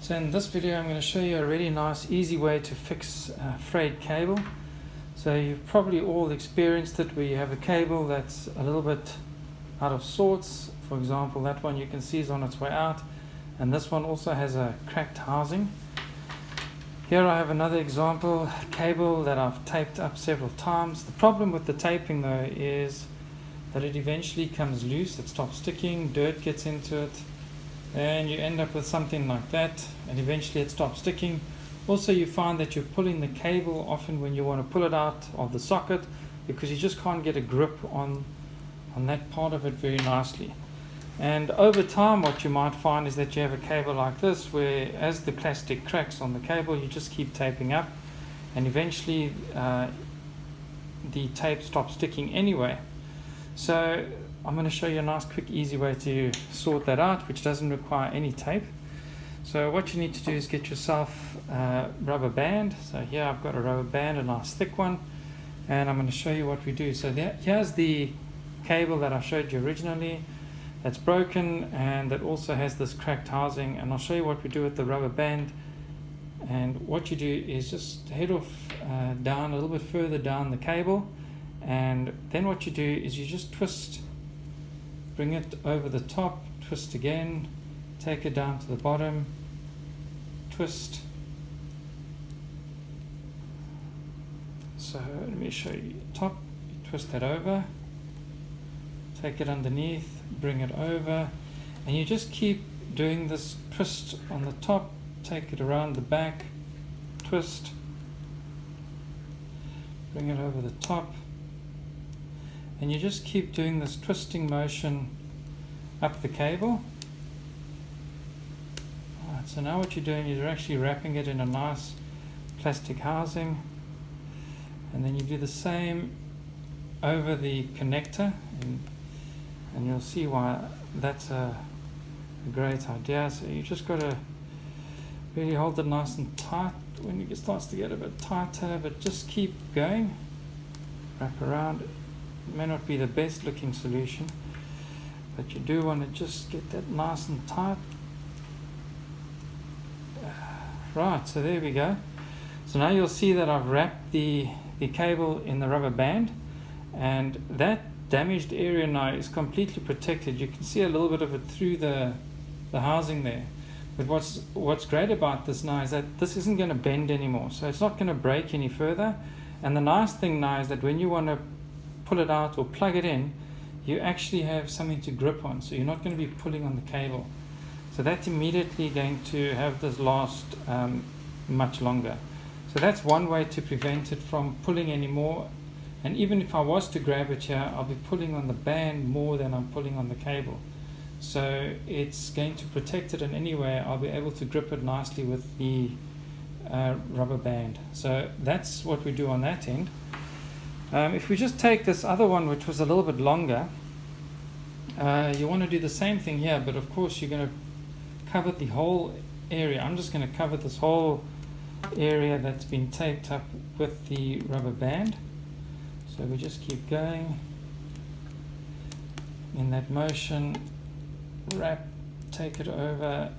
So in this video I'm going to show you a really nice easy way to fix frayed cable. So you've probably all experienced it where you have a cable that's a little bit out of sorts. For example, that one you can see is on its way out, and this one also has a cracked housing. Here I have another example cable that I've taped up several times. The problem with the taping though is that it eventually comes loose, it stops sticking, dirt gets into it, and you end up with something like that, and eventually it stops sticking. Also, you find that you're pulling the cable often when you want to pull it out of the socket because you just can't get a grip on that part of it very nicely. And over time what you might find is that you have a cable like this where as the plastic cracks on the cable you just keep taping up, and eventually the tape stops sticking anyway. So I'm going to show you a nice quick easy way to sort that out, which doesn't require any tape. So what you need to do is get yourself a rubber band. So here I've got a rubber band, a nice thick one, and I'm going to show you what we do. So here's the cable that I showed you originally that's broken and that also has this cracked housing, and I'll show you what we do with the rubber band. And what you do is just head off down a little bit further down the cable, and then what you do is you just twist, bring it over the top, twist again, take it down to the bottom, twist. So let me show you top, twist that over, take it underneath, bring it over, and you just keep doing this twist on the top, take it around the back, twist, bring it over the top, and you just keep doing this twisting motion up the cable. Alright, so now what you're doing is you're actually wrapping it in a nice plastic housing, and then you do the same over the connector, and you'll see why that's a great idea. So you just got to really hold it nice and tight when it starts to get a bit tighter, but just keep going, wrap around. It may not be the best looking solution, but you do want to just get that nice and tight. Right, so there we go. So now you'll see that I've wrapped the cable in the rubber band, and that damaged area now is completely protected. You can see a little bit of it through the housing there. But what's great about this now is that this isn't going to bend anymore, so it's not going to break any further. And the nice thing now is that when you want to pull it out or plug it in, you actually have something to grip on, so you're not going to be pulling on the cable. So that's immediately going to have this last much longer. So that's one way to prevent it from pulling anymore. And even if I was to grab it here, I'll be pulling on the band more than I'm pulling on the cable. So it's going to protect it in any way. I'll be able to grip it nicely with the rubber band. So that's what we do on that end. If we just take this other one, which was a little bit longer, you want to do the same thing here, but of course you're going to cover the whole area. I'm just going to cover this whole area that's been taped up with the rubber band. So we just keep going in that motion, wrap, take it over,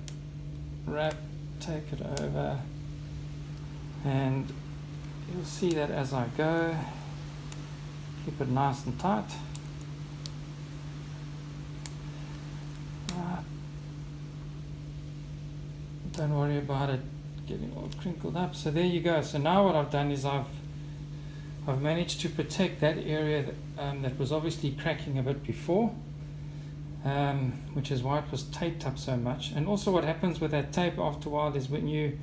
wrap, take it over, and you'll see that as I go. Keep it nice and tight. Don't worry about it getting all crinkled up. So there you go. So now what I've done is I've managed to protect that area that was obviously cracking a bit before, which is why it was taped up so much. And also what happens with that tape after a while is when you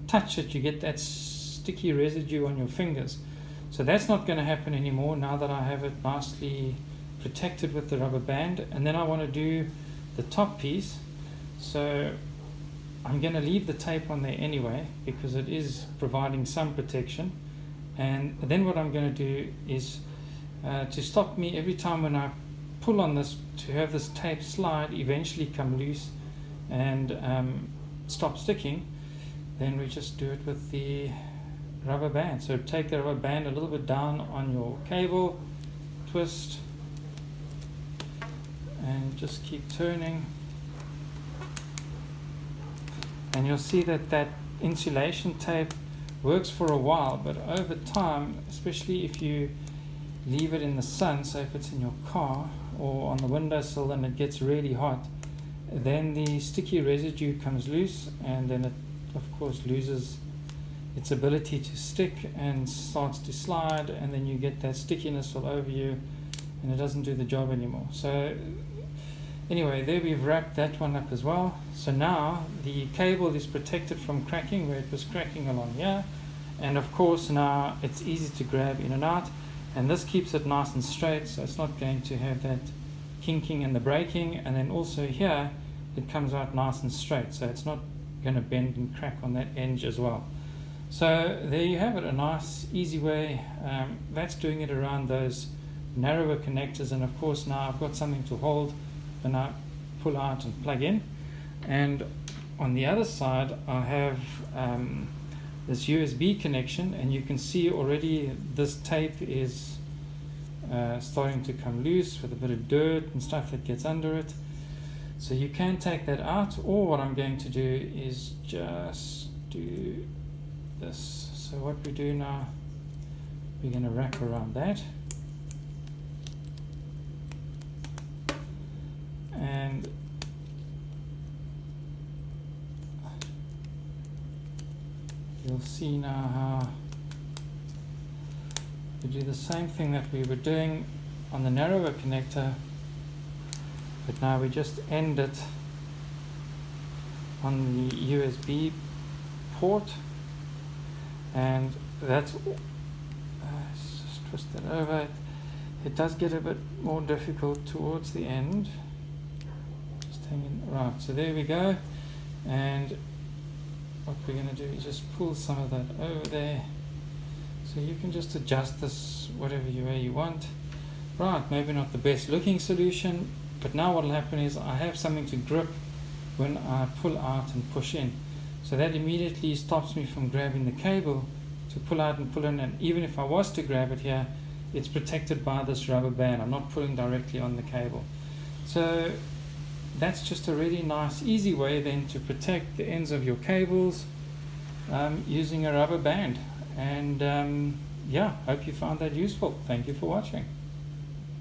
touch it, you get that sticky residue on your fingers. So that's not going to happen anymore now that I have it nicely protected with the rubber band. And then I want to do the top piece. So I'm going to leave the tape on there anyway because it is providing some protection. And then what I'm going to do is to stop me every time when I pull on this, to have this tape slide eventually come loose and stop sticking, then we just do it with the rubber band. So take the rubber band a little bit down on your cable, twist, and just keep turning. and you'll see that that insulation tape works for a while, but over time, especially if you leave it in the sun, so if it's in your car or on the windowsill and it gets really hot, then the sticky residue comes loose, and then it of course loses its ability to stick and starts to slide, and then you get that stickiness all over you and it doesn't do the job anymore. So anyway, there we've wrapped that one up as well. So now the cable is protected from cracking where it was cracking along here, and of course now it's easy to grab in and out, and this keeps it nice and straight, so it's not going to have that kinking and the breaking. And then also here it comes out nice and straight, so it's not going to bend and crack on that edge as well. So there you have it, a nice easy way. That's doing it around those narrower connectors, and of course now I've got something to hold and I pull out and plug in. And on the other side I have this USB connection, and you can see already this tape is starting to come loose with a bit of dirt and stuff that gets under it. So you can take that out, or what I'm going to do is just do this. So what we do now, we're going to wrap around that, and you'll see now how we do the same thing that we were doing on the narrower connector, but now we just end it on the USB port, and that's let's just twist it over. It does get a bit more difficult towards the end. Just hanging right. So there we go, and what we're going to do is just pull some of that over there. So you can just adjust this whatever way you want. Right, maybe not the best looking solution, but now what will happen is I have something to grip when I pull out and push in. So that immediately stops me from grabbing the cable to pull out and pull in, and even if I was to grab it here, it's protected by this rubber band. I'm not pulling directly on the cable. So that's just a really nice easy way then to protect the ends of your cables using a rubber band. And yeah, hope you found that useful. Thank you for watching.